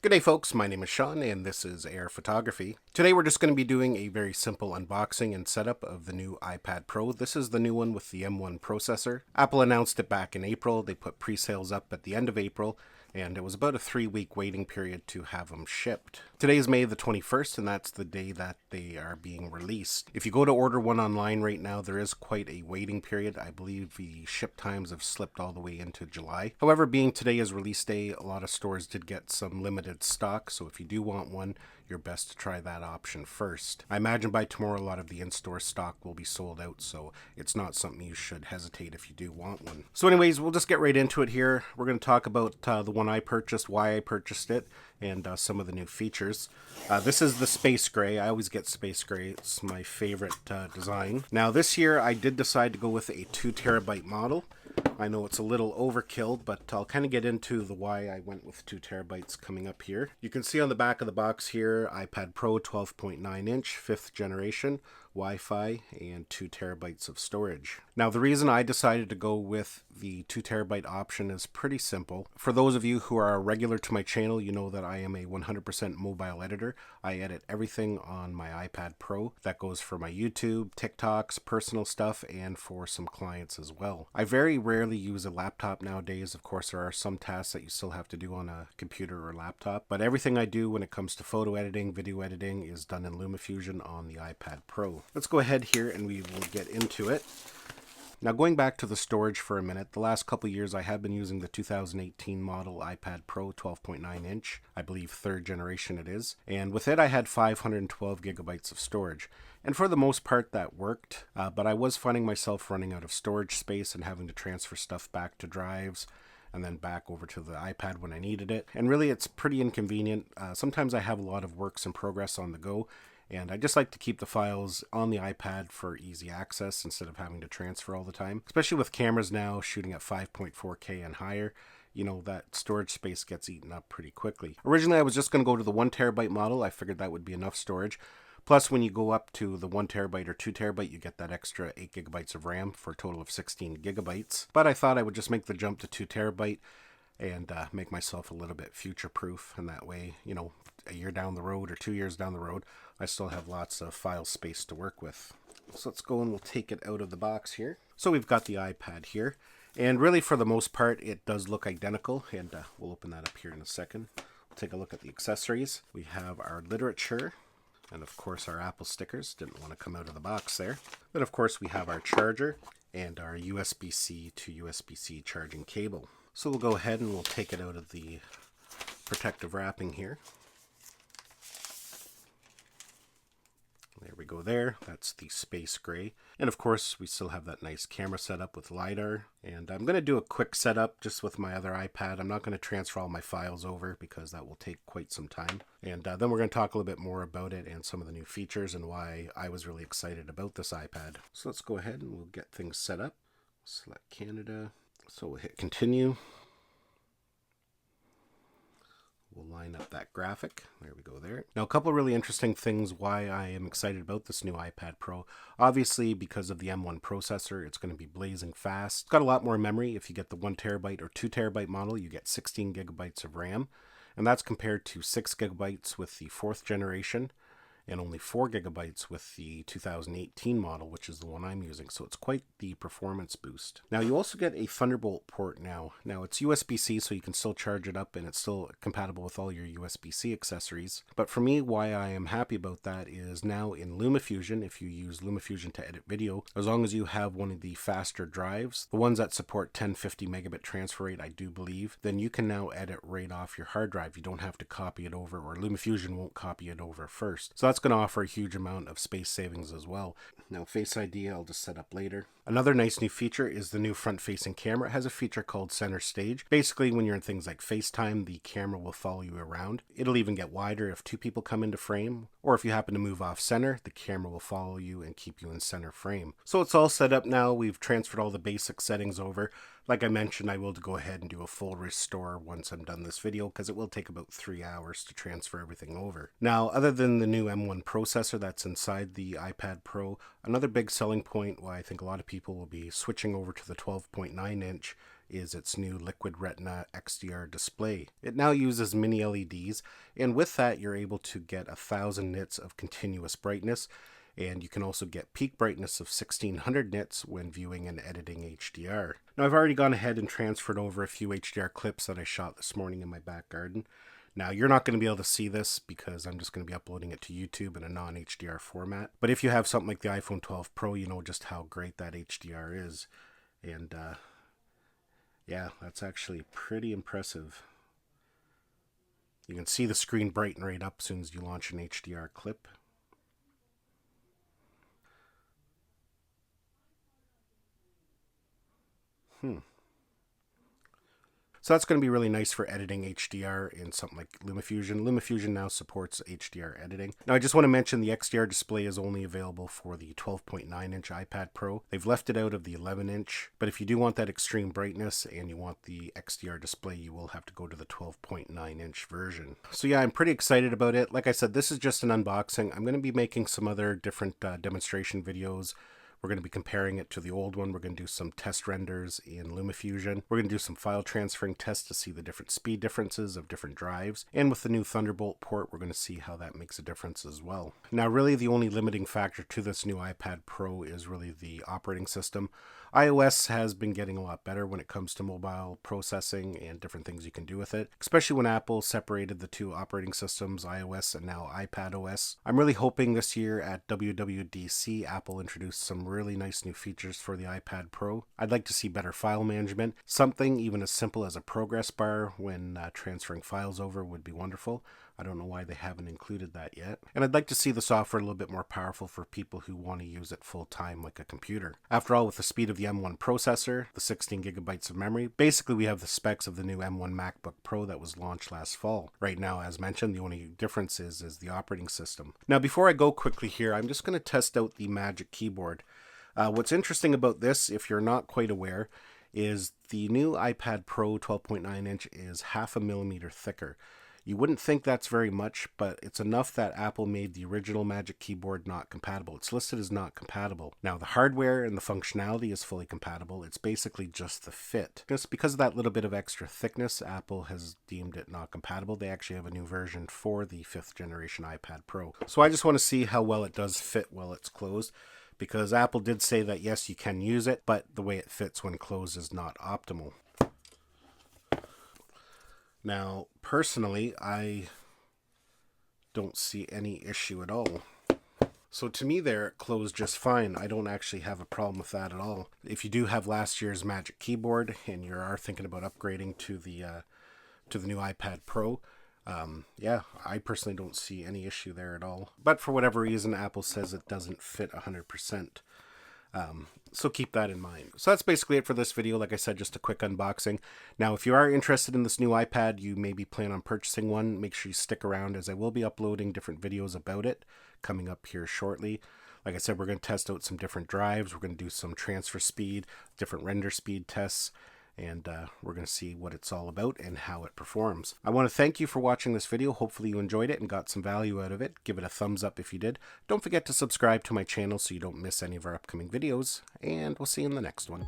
Good day folks, my name is Sean and this is Air Photography. Today we're just going to be doing a very simple unboxing and setup of the new iPad Pro. This is the new one with the M1 processor. Apple announced it back in April. They put pre-sales up at the end of April and it was about a 3-week waiting period to have them shipped. Today is May the 21st and that's the day that they are being released. If you go to order one online right now, there is quite a waiting period. I believe the ship times have slipped all the way into July. However, being today is release day, a lot of stores did get some limited stock, so if you do want one, you're best to try that option first. I imagine by tomorrow a lot of the in-store stock will be sold out, so it's not something you should hesitate if you do want one. So anyways, we'll just get right into it here. We're going to talk about the one I purchased, why I purchased it, and some of the new features. This is the Space Gray. I always get Space Gray. It's my favorite design. Now this year I did decide to go with a 2TB model. I know it's a little overkill, but I'll kind of get into the why I went with 2TB coming up here. You can see on the back of the box here, iPad Pro 12.9 inch, 5th generation, Wi-Fi, and 2TB of storage. Now the reason I decided to go with the 2TB option is pretty simple. For those of you who are regular to my channel, you know that I am a 100% mobile editor. I edit everything on my iPad Pro. That goes for my YouTube, TikToks, personal stuff, and for some clients as well. I very rarely use a laptop nowadays. Of course, there are some tasks that you still have to do on a computer or laptop, but everything I do when it comes to photo editing, video editing is done in LumaFusion on the iPad Pro. Let's go ahead here and we will get into it. Now going back to the storage for a minute, the last couple years I have been using the 2018 model iPad Pro 12.9 inch, I believe 3rd generation it is, and with it I had 512 gigabytes of storage. And for the most part that worked, but I was finding myself running out of storage space and having to transfer stuff back to drives and then back over to the iPad when I needed it. And really it's pretty inconvenient. Sometimes I have a lot of works in progress on the go, and I just like to keep the files on the iPad for easy access instead of having to transfer all the time. Especially with cameras now shooting at 5.4K and higher, you know, that storage space gets eaten up pretty quickly. Originally I was just going to go to the 1TB model. I figured that would be enough storage. Plus when you go up to the 1TB or 2TB, you get that extra 8 gigabytes of RAM for a total of 16 gigabytes. But I thought I would just make the jump to 2TB and make myself a little bit future proof, and that way, you know, a year down the road or 2 years down the road, I still have lots of file space to work with. So let's go and we'll take it out of the box here. So we've got the iPad here, and really for the most part it does look identical, and we'll open that up here in a second. We'll take a look at the accessories. We have our literature, and of course our Apple stickers didn't want to come out of the box there. Then of course we have our charger and our USB-C to USB-C charging cable. So we'll go ahead and we'll take it out of the protective wrapping here. There we go there. That's the Space Gray. And of course, we still have that nice camera setup with LiDAR. And I'm going to do a quick setup just with my other iPad. I'm not going to transfer all my files over because that will take quite some time. And then we're going to talk a little bit more about it and some of the new features and why I was really excited about this iPad. So let's go ahead and we'll get things set up. Select Canada. So we'll hit continue. We'll line up that graphic. There we go there. Now a couple of really interesting things why I am excited about this new iPad Pro. Obviously because of the M1 processor, it's going to be blazing fast. It's got a lot more memory. If you get the 1TB or 2TB model, you get 16 gigabytes of RAM. And that's compared to 6 gigabytes with the 4th generation and only 4 gigabytes with the 2018 model, which is the one I'm using. So it's quite the performance boost. Now you also get a Thunderbolt port now. Now it's USB-C, so you can still charge it up and it's still compatible with all your USB-C accessories. But for me, why I am happy about that is now in LumaFusion, if you use LumaFusion to edit video, as long as you have one of the faster drives, the ones that support 1050 megabit transfer rate, I do believe, then you can now edit right off your hard drive. You don't have to copy it over, or LumaFusion won't copy it over first. So that's going to offer a huge amount of space savings as well. Now Face ID I'll just set up later. Another nice new feature is the new front-facing camera. It has a feature called Center Stage. Basically, when you're in things like FaceTime, the camera will follow you around. It'll even get wider if 2 people come into frame, or if you happen to move off center, the camera will follow you and keep you in center frame. So it's all set up now. We've transferred all the basic settings over. Like I mentioned, I will go ahead and do a full restore once I'm done this video because it will take about 3 hours to transfer everything over. Now, other than the new M1 processor that's inside the iPad Pro, another big selling point why I think a lot of people will be switching over to the 12.9 inch is its new Liquid Retina XDR display. It now uses mini LEDs, and with that you're able to get 1000 nits of continuous brightness, and you can also get peak brightness of 1600 nits when viewing and editing HDR. Now I've already gone ahead and transferred over a few HDR clips that I shot this morning in my back garden. Now, you're not going to be able to see this because I'm just going to be uploading it to YouTube in a non-HDR format. But if you have something like the iPhone 12 Pro, you know just how great that HDR is. And yeah, that's actually pretty impressive. You can see the screen brighten right up as soon as you launch an HDR clip. So that's going to be really nice for editing HDR in something like LumaFusion. LumaFusion now supports HDR editing. Now I just want to mention the XDR display is only available for the 12.9-inch iPad Pro. They've left it out of the 11-inch, but if you do want that extreme brightness and you want the XDR display, you will have to go to the 12.9-inch version. So yeah, I'm pretty excited about it. Like I said, this is just an unboxing. I'm going to be making some other different demonstration videos. We're going to be comparing it to the old one. We're going to do some test renders in LumaFusion. We're going to do some file transferring tests to see the different speed differences of different drives. And with the new Thunderbolt port, we're going to see how that makes a difference as well. Now, really the only limiting factor to this new iPad Pro is really the operating system. iOS has been getting a lot better when it comes to mobile processing and different things you can do with it, especially when Apple separated the two operating systems, iOS and now iPadOS. I'm really hoping this year at WWDC, Apple introduced some really nice new features for the iPad Pro. I'd like to see better file management. Something even as simple as a progress bar when transferring files over would be wonderful. I don't know why they haven't included that yet. And I'd like to see the software a little bit more powerful for people who want to use it full time like a computer. After all, with the speed of the M1 processor, the 16 gigabytes of memory, basically we have the specs of the new M1 MacBook Pro that was launched last fall. Right now, as mentioned, the only difference is the operating system. Now, before I go quickly here, I'm just going to test out the Magic Keyboard. What's interesting about this, if you're not quite aware, is the new iPad Pro 12.9-inch is 0.5 millimeter thicker. You wouldn't think that's very much, but it's enough that Apple made the original Magic Keyboard not compatible. It's listed as not compatible. Now, the hardware and the functionality is fully compatible. It's basically just the fit. Just because of that little bit of extra thickness, Apple has deemed it not compatible. They actually have a new version for the 5th generation iPad Pro. So I just want to see how well it does fit while it's closed, because Apple did say that yes, you can use it, but the way it fits when closed is not optimal. Now, personally, I don't see any issue at all. So to me there, it closed just fine. I don't actually have a problem with that at all. If you do have last year's Magic Keyboard and you are thinking about upgrading to the new iPad Pro, yeah, I personally don't see any issue there at all. But for whatever reason, Apple says it doesn't fit 100%. So keep that in mind. So that's basically it for this video. Like I said, just a quick unboxing. Now, if you are interested in this new iPad, you maybe plan on purchasing one, make sure you stick around, as I will be uploading different videos about it coming up here shortly. Like I said, we're going to test out some different drives. We're going to do some transfer speed, different render speed tests, and we're going to see what it's all about and how it performs. I want to thank you for watching this video. Hopefully you enjoyed it and got some value out of it. Give it a thumbs up if you did. Don't forget to subscribe to my channel so you don't miss any of our upcoming videos, and we'll see you in the next one.